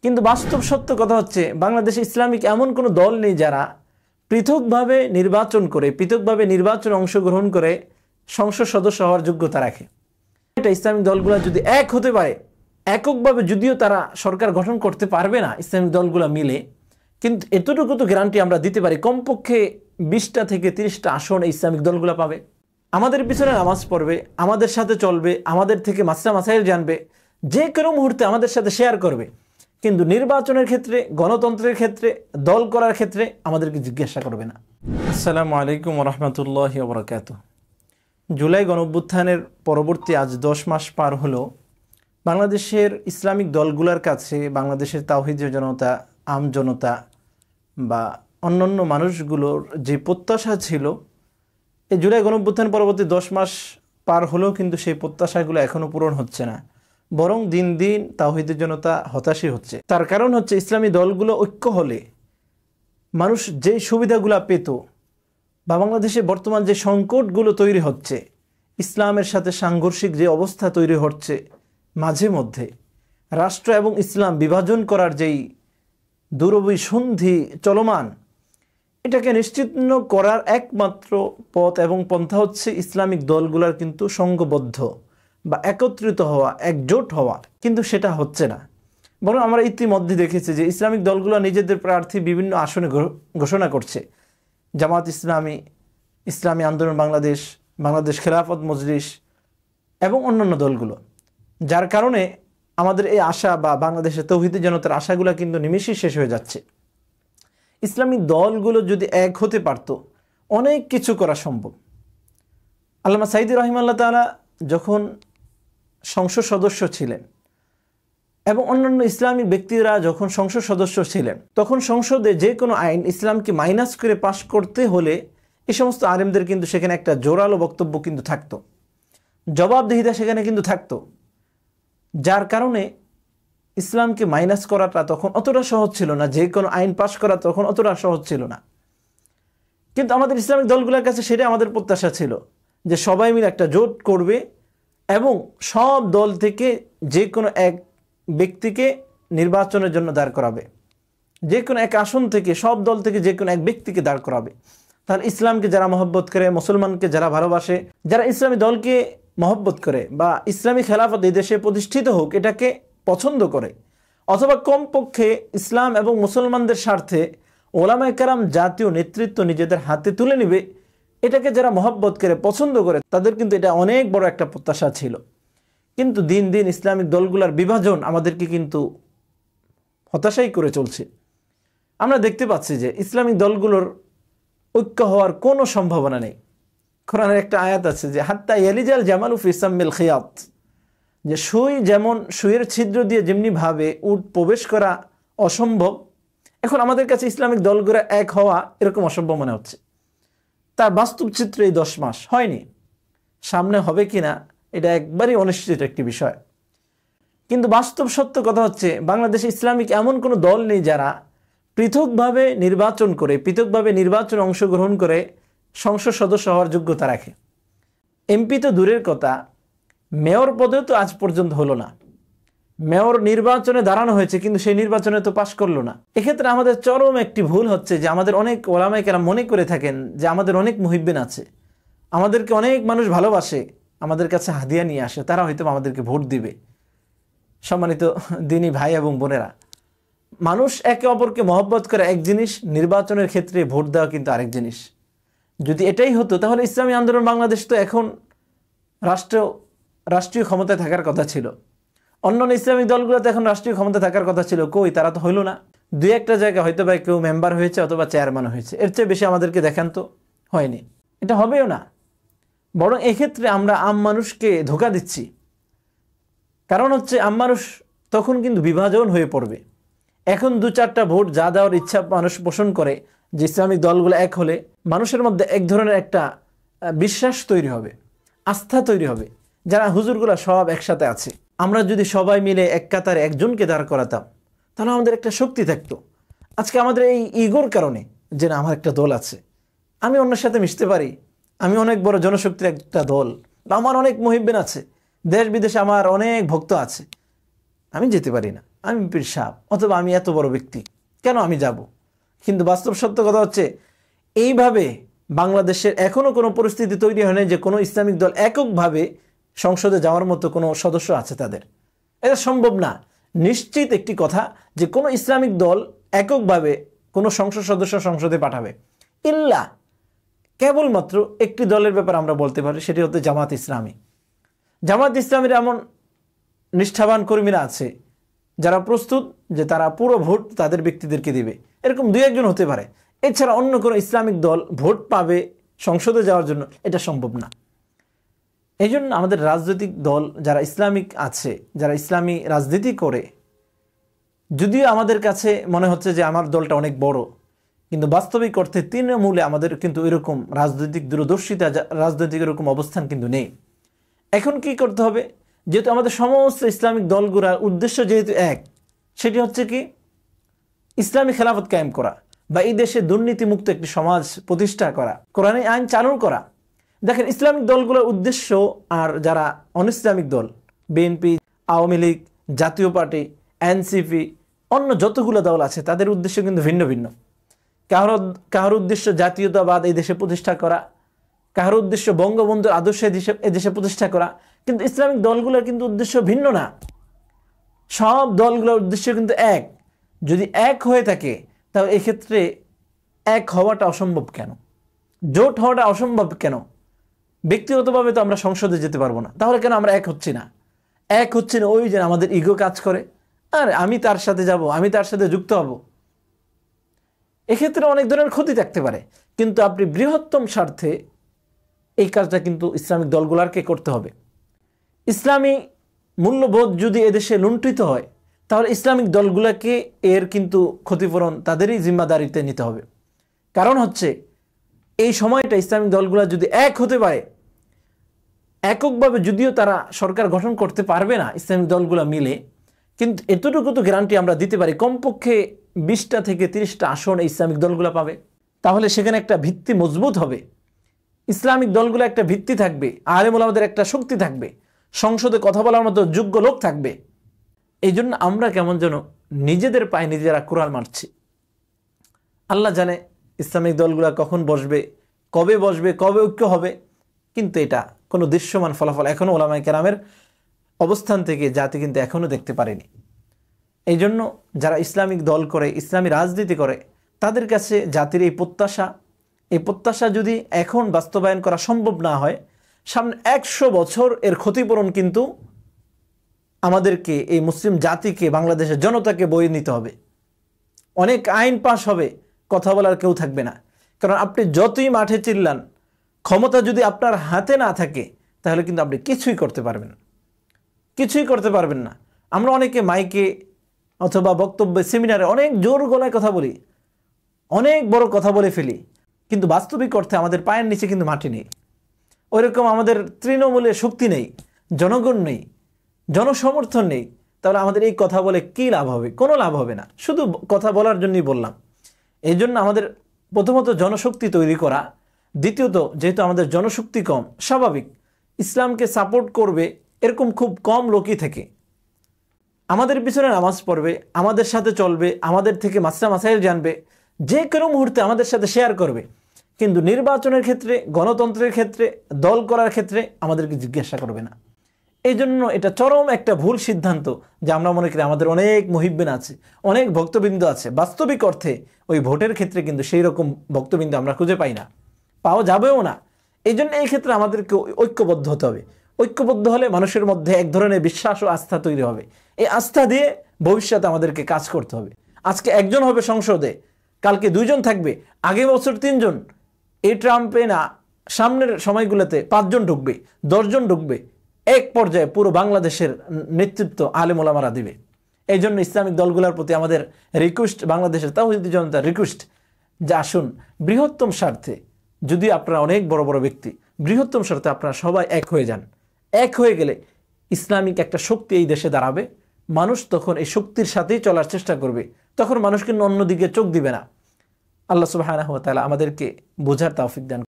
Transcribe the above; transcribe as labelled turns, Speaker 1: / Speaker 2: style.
Speaker 1: কিন্তু বাস্তব সত্য কথা হচ্ছে বাংলাদেশে ইসলামিক এমন কোনো দল নেই যারা পৃথকভাবে নির্বাচন করে পৃথকভাবে নির্বাচনে অংশগ্রহণ করে সংসদ সদস্য হওয়ার যোগ্যতা রাখে। এটা ইসলামিক দলগুলো যদি এক হতে পারে, এককভাবে যদিও তারা সরকার গঠন করতে পারবে না ইসলামিক দলগুলো মিলে, কিন্তু এতটুকু তো গ্যারান্টি আমরা দিতে পারি কমপক্ষে 20টা থেকে 30টা আসন ইসলামিক দলগুলো পাবে। আমাদের পিছনে নামাজ পড়বে, আমাদের সাথে চলবে, আমাদের থেকে মাসলা মাসাইল জানবে, যে কোনো মুহূর্তে আমাদের সাথে শেয়ার করবে, কিন্তু নির্বাচনের ক্ষেত্রে, গণতন্ত্রের ক্ষেত্রে, দল করার ক্ষেত্রে আমাদেরকে জিজ্ঞাসা করবে না। আসসালামু আলাইকুম ওয়া রাহমাতুল্লাহি ওয়া বারাকাতুহু। জুলাই গণঅভ্যুত্থানের পরবর্তী আজ 10 মাস পার হলো। বাংলাদেশের ইসলামিক দলগুলোর কাছে বাংলাদেশের তাওহীদি জনতা, আম জনতা বা অন্যান্য মানুষগুলোর যে প্রত্যাশা ছিল, এই জুলাই গণঅভ্যুত্থান পরবর্তী 10 মাস পার হলেও কিন্তু সেই প্রত্যাশাগুলো এখনও পূরণ হচ্ছে না, বরং দিন দিন তাওহীদি জনতা হতাশই হচ্ছে। তার কারণ হচ্ছে ইসলামী দলগুলো ঐক্য হলে মানুষ যেই সুবিধাগুলো পেত, বা বাংলাদেশে বর্তমান যে সংকটগুলো তৈরি হচ্ছে, ইসলামের সাথে সাংঘর্ষিক যে অবস্থা তৈরি হচ্ছে, মাঝে মধ্যে রাষ্ট্র এবং ইসলাম বিভাজন করার যেই দুরভিসন্ধি চলমান, এটাকে নিশ্চিত করার একমাত্র পথ এবং পন্থা হচ্ছে ইসলামিক দলগুলোর কিন্তু সংঘবদ্ধ বা একত্রিত হওয়া, একজোট হওয়া। কিন্তু সেটা হচ্ছে না, বরং আমরা ইতিমধ্যে দেখেছি যে ইসলামিক দলগুলো নিজেদের প্রার্থী বিভিন্ন আসনে ঘোষণা করছে। জামাত ইসলামী, ইসলামী আন্দোলন বাংলাদেশ, বাংলাদেশ খেলাফত মজলিস এবং অন্যান্য দলগুলো, যার কারণে আমাদের এই আশা বা বাংলাদেশের তাওহীদি জনতার আশাগুলো কিন্তু নিমেষেই শেষ হয়ে যাচ্ছে। ইসলামিক দলগুলো যদি এক হতে পারত, অনেক কিছু করা সম্ভব। আল্লামা সাঈদী রাহিমাহুল্লাহ তাআলা যখন সংসদ সদস্য ছিলেন এবং অন্যান্য ইসলামিক ব্যক্তিরা যখন সংসদ সদস্য ছিলেন, তখন সংসদে যে কোনো আইন ইসলামকে মাইনাস করে পাশ করতে হলে এই সমস্ত আলেমদের কিন্তু সেখানে একটা জোরালো বক্তব্য কিন্তু থাকতো, জবাবদিহিতা সেখানে কিন্তু থাকতো, যার কারণে ইসলামকে মাইনাস করাটা তখন অতটা সহজ ছিল না, যে কোনো আইন পাশ করা তখন অতটা সহজ ছিল না। কিন্তু আমাদের ইসলামিক দলগুলোর কাছে সেটা আমাদের প্রত্যাশা ছিল যে সবাই মিলে একটা জোট করবে এবং সব দল থেকে যে কোনো এক ব্যক্তিকে নির্বাচনের জন্য দাঁড় করাবে, যে কোনো এক আসন থেকে সব দল থেকে যে কোনো এক ব্যক্তিকে দাঁড় করাবে। তাহলে ইসলামকে যারা মহব্বত করে, মুসলমানকে যারা ভালোবাসে, যারা ইসলামী দলকে মহব্বত করে বা ইসলামী খেলাফত এই দেশে প্রতিষ্ঠিত হোক এটাকে পছন্দ করে, অথবা কমপক্ষে ইসলাম এবং মুসলমানদের স্বার্থে ওলামায়ে কেরাম জাতীয় নেতৃত্ব নিজেদের হাতে তুলে নেবে, এটাকে যারা মহব্বত করে, পছন্দ করে, তাদের কিন্তু এটা অনেক বড় একটা প্রত্যাশা ছিল। কিন্তু দিন দিন ইসলামিক দলগুলোর বিভাজন আমাদেরকে কিন্তু হতাশাই করে চলছে। আমরা দেখতে পাচ্ছি যে ইসলামিক দলগুলোর ঐক্য হওয়ার কোনো সম্ভাবনা নেই। কোরআনের একটা আয়াত আছে যে হাত্তা ইয়ালিজাল জামালু ফি সাম্মিল খিয়াত, যে সুই যেমন সুইয়ের ছিদ্র দিয়ে যেমনি ভাবে উট প্রবেশ করা অসম্ভব, এখন আমাদের কাছে ইসলামিক দলগুলো এক হওয়া এরকম অসম্ভব মনে হচ্ছে। তার বাস্তব চিত্র এই 10 মাস হয়নি, সামনে হবে কিনা এটা একবারই অনিশ্চিত একটি বিষয়। কিন্তু বাস্তব সত্য কথা হচ্ছে বাংলাদেশে ইসলামিক এমন কোনো দল নেই যারা পৃথকভাবে নির্বাচন করে, পৃথকভাবে নির্বাচনে অংশগ্রহণ করে সংসদ সদস্য হওয়ার যোগ্যতা রাখে। এমপি তো দূরের কথা, মেয়র পদেও তো আজ পর্যন্ত হলো না। মেয়র নির্বাচনে দাঁড়ানো হয়েছে কিন্তু সেই নির্বাচনে তো পাশ করলো না। এক্ষেত্রে আমাদের চরম একটি ভুল হচ্ছে যে আমাদের অনেক ওলামায়ে কেরাম মনে করে থাকেন যে আমাদের অনেক মুহিব্বিন আছে, আমাদেরকে অনেক মানুষ ভালোবাসে, আমাদের কাছে হাদিয়া নিয়ে আসে, তারা হয়তো আমাদেরকে ভোট দিবে। সম্মানিত দিনী ভাই এবং বোনেরা, মানুষ একে অপরকে মহব্বত করে এক জিনিস, নির্বাচনের ক্ষেত্রে ভোট দেওয়া কিন্তু আরেক জিনিস। যদি এটাই হতো তাহলে ইসলামী আন্দোলন বাংলাদেশ তো এখন রাষ্ট্রীয় ক্ষমতায় থাকার কথা ছিল, অন্যান্য ইসলামিক দলগুলোতে এখন রাষ্ট্রীয় ক্ষমতা থাকার কথা ছিল, কই তারা তো হইল না। দুই একটা জায়গায় হয়তো বা কেউ মেম্বার হয়েছে অথবা চেয়ারম্যান হয়েছে, এর চেয়ে বেশি আমাদেরকে দেখান তো হয়নি, এটা হবেও না। বরং এক্ষেত্রে আমরা আম মানুষকে ধোঁকা দিচ্ছি। কারণ হচ্ছে আম মানুষ তখন কিন্তু বিভাজন হয়ে পড়বে। এখন 2-4টা ভোট যা দেওয়ার ইচ্ছা মানুষ পোষণ করে যে ইসলামিক দলগুলো এক হলে মানুষের মধ্যে এক ধরনের একটা বিশ্বাস তৈরি হবে, আস্থা তৈরি হবে, যারা হুজুরগুলো সব একসাথে আছে। আমরা যদি সবাই মিলে এক কাতারে একজনকে দাঁড় করাতাম তাহলে আমাদের একটা শক্তি থাকতো। আজকে আমাদের এই ইগোর কারণে যে না আমার একটা দল আছে, আমি অন্যের সাথে মিশতে পারি, আমি অনেক বড় জনশক্তির একটা দল, বা আমার অনেক মুহিব্বিন আছে, দেশ বিদেশে আমার অনেক ভক্ত আছে, আমি যেতে পারি না। আমি পীর সাহেব অথবা আমি এত বড় ব্যক্তি, কেন আমি যাব? কিন্তু বাস্তব সত্য কথা হচ্ছে এইভাবে বাংলাদেশের এখনও কোনো পরিস্থিতি তৈরি হয়নি যে কোনো ইসলামিক দল এককভাবে সংসদে যাওয়ার মতো কোনো সদস্য আছে তাদের। এটা সম্ভব না। নিশ্চিত একটি কথা যে কোনো ইসলামিক দল এককভাবে কোনো সংসদ সদস্য সংসদে পাঠাবে, ইল্লা কেবলমাত্র একটি দলের ব্যাপারে আমরা বলতে পারি, সেটি হচ্ছে জামাত ইসলামী। জামাত ইসলামীর এমন নিষ্ঠাবান কর্মীরা আছে যারা প্রস্তুত যে তারা পুরো ভোট তাদের ব্যক্তিদেরকে দিবে, এরকম দুই একজন হতে পারে। এছাড়া অন্য কোনো ইসলামিক দল ভোট পাবে সংসদে যাওয়ার জন্য, এটা সম্ভব না। এই জন্য আমাদের রাজনৈতিক দল যারা ইসলামিক আছে, যারা ইসলামী রাজনীতি করে, যদিও আমাদের কাছে মনে হচ্ছে যে আমার দলটা অনেক বড়, কিন্তু বাস্তবিক অর্থে তৃণমূলে আমাদের কিন্তু এরকম রাজনৈতিক দূরদর্শিতা, রাজনৈতিক এরকম অবস্থান কিন্তু নেই। এখন কি করতে হবে? যেহেতু আমাদের সমস্ত ইসলামিক দলগুলোর উদ্দেশ্য যেহেতু এক, সেটি হচ্ছে কি ইসলামী খেলাফত কায়েম করা বা এই দেশে দুর্নীতিমুক্ত একটি সমাজ প্রতিষ্ঠা করা, কোরআনী আইন চালু করা। দেখেন ইসলামিক দলগুলোর উদ্দেশ্য আর যারা অনইসলামিক দল, বিএনপি, আওয়ামী লীগ, জাতীয় পার্টি, এনসিপি, অন্য যতগুলো দল আছে তাদের উদ্দেশ্য কিন্তু ভিন্ন ভিন্ন। কারোর উদ্দেশ্য জাতীয়তাবাদ এই দেশে প্রতিষ্ঠা করা, কারোর উদ্দেশ্য বঙ্গবন্ধুর আদর্শ এই দেশে প্রতিষ্ঠা করা, কিন্তু ইসলামিক দলগুলোর কিন্তু উদ্দেশ্য ভিন্ন না। সব দলগুলোর উদ্দেশ্য কিন্তু এক। যদি এক হয়ে থাকে তাহলে এক্ষেত্রে এক হওয়াটা অসম্ভব কেন? জোট হওয়াটা অসম্ভব কেন? ব্যক্তিগতভাবে তো আমরা সংসদে যেতে পারবো না, তাহলে কেন আমরা এক হচ্ছি না? এক হচ্ছে না ওই যে আমাদের ইগো কাজ করে, আর আমি তার সাথে যাব, আমি তার সাথে যুক্ত হব। এক্ষেত্রে অনেক ধরনের ক্ষতি থাকতে পারে, কিন্তু আপনি বৃহত্তম স্বার্থে এই কাজটা কিন্তু ইসলামিক দলগুলোকে করতে হবে। ইসলামী মূল্যবোধ যদি এদেশে লুণ্ঠিত হয় তাহলে ইসলামিক দলগুলোকে এর কিন্তু ক্ষতিপূরণ তাদেরই জিম্মাদারিতে নিতে হবে। কারণ হচ্ছে এই সময়টা ইসলামিক দলগুলো যদি এক হতে পারে, এককভাবে যদিও তারা সরকার গঠন করতে পারবে না ইসলামিক দলগুলো মিলে, কিন্তু এতটুকু তো গ্যারান্টি আমরা দিতে পারি কমপক্ষে 20টা থেকে 30টা আসন ইসলামিক দলগুলো পাবে। তাহলে সেখানে একটা ভিত্তি মজবুত হবে, ইসলামিক দলগুলো একটা ভিত্তি থাকবে, আলেম ওলামাদের একটা শক্তি থাকবে, সংসদে কথা বলার মতো যোগ্য লোক থাকবে। এই জন্য আমরা কেমন যেন নিজেদের পায়ে নিজেরা কুড়াল মারছি। আল্লাহ জানে ইসলামিক দলগুলো কখন বসবে, কবে ঐক্য হবে, কিন্তু এটা কোনো দৃশ্যমান ফলাফল এখনও ওলামায়ে কেরামের অবস্থান থেকে জাতি কিন্তু এখনও দেখতে পারেনি। এই জন্য যারা ইসলামিক দল করে, ইসলামী রাজনীতি করে, তাদের কাছে জাতির এই প্রত্যাশা যদি এখন বাস্তবায়ন করা সম্ভব না হয়, সামনে 100 বছর এর ক্ষতিপূরণ কিন্তু আমাদেরকে, এই মুসলিম জাতিকে, বাংলাদেশের জনতাকে বয়ে নিতে হবে। অনেক আইন পাশ হবে, কথা বলার কেউ থাকবে না। কারণ আপনি যতই মাঠে চিল্লান, ক্ষমতা যদি আপনার হাতে না থাকে তাহলে কিন্তু আপনি কিছুই করতে পারবেন না। আমরা অনেকে মাইকে অথবা বক্তব্যে, সেমিনারে অনেক জোর গলায় কথা বলি, অনেক বড় কথা বলে ফেলি, কিন্তু বাস্তবিক অর্থে আমাদের পায়ের নিচে কিন্তু মাটি নেই। ওইরকম আমাদের তৃণমূলে শক্তি নেই, জনগণ নেই, জনসমর্থন নেই। তাহলে আমাদের এই কথা বলে কি লাভ হবে? কোনো লাভ হবে না, শুধু কথা বলার জন্যই বললাম। এই জন্য আমাদের প্রথমত জনশক্তি তৈরি করা, দ্বিতীয়ত যেহেতু আমাদের জনশক্তি কম, স্বাভাবিক ইসলামকে সাপোর্ট করবে এরকম খুব কম লোকই থাকে। আমাদের পিছনে নামাজ পড়বে, আমাদের সাথে চলবে, আমাদের থেকে মাসাইল জানবে, যে কোনো মুহূর্তে আমাদের সাথে শেয়ার করবে, কিন্তু নির্বাচনের ক্ষেত্রে, গণতন্ত্রের ক্ষেত্রে, দল করার ক্ষেত্রে আমাদেরকে জিজ্ঞাসা করবে না। এই জন্য এটা চরম একটা ভুল সিদ্ধান্ত যে আমরা মনে করি আমাদের অনেক মুহিব্বিন আছে, অনেক ভক্তবৃন্দ আছে। বাস্তবিক অর্থে ওই ভোটের ক্ষেত্রে কিন্তু সেই রকম ভক্তবৃন্দ আমরা খুঁজে পাই না, পাওয়া যাবেও না। এই জন্য এই ক্ষেত্রে আমাদেরকে ঐক্যবদ্ধ হতে হবে। ঐক্যবদ্ধ হলে মানুষের মধ্যে এক ধরনের বিশ্বাস ও আস্থা তৈরি হবে। এই আস্থা দিয়ে ভবিষ্যতে আমাদেরকে কাজ করতে হবে। আজকে একজন হবে সংসদে, কালকে 2 জন থাকবে, আগে বছর 3 জন। এই ট্রাম্পে না, সামনের সময়গুলোতে 5 জন ঢুকবে, 10 জন ঢুকবে। এক পর্যায়ে পুরো বাংলাদেশের নেতৃত্ব আলেম ওলামারা দিবে। এই জন্য ইসলামিক দলগুলোর প্রতি আমাদের রিকোয়েস্ট, বাংলাদেশের তাওহীদি জনতার রিকোয়েস্ট যে আসুন বৃহত্তম স্বার্থে, যদি আপনারা অনেক বড় বড় ব্যক্তি, বৃহত্তম স্বার্থে আপনারা সবাই এক হয়ে যান। এক হয়ে গেলে ইসলামিক একটা শক্তি এই দেশে দাঁড়াবে। মানুষ তখন এই শক্তির সাথেই চলার চেষ্টা করবে, তখন মানুষ কিন্তু অন্যদিকে চোখ দিবে না। আল্লাহ সুবহানাহু ওয়া তাআলা আমাদেরকে বোঝার তৌফিক দান।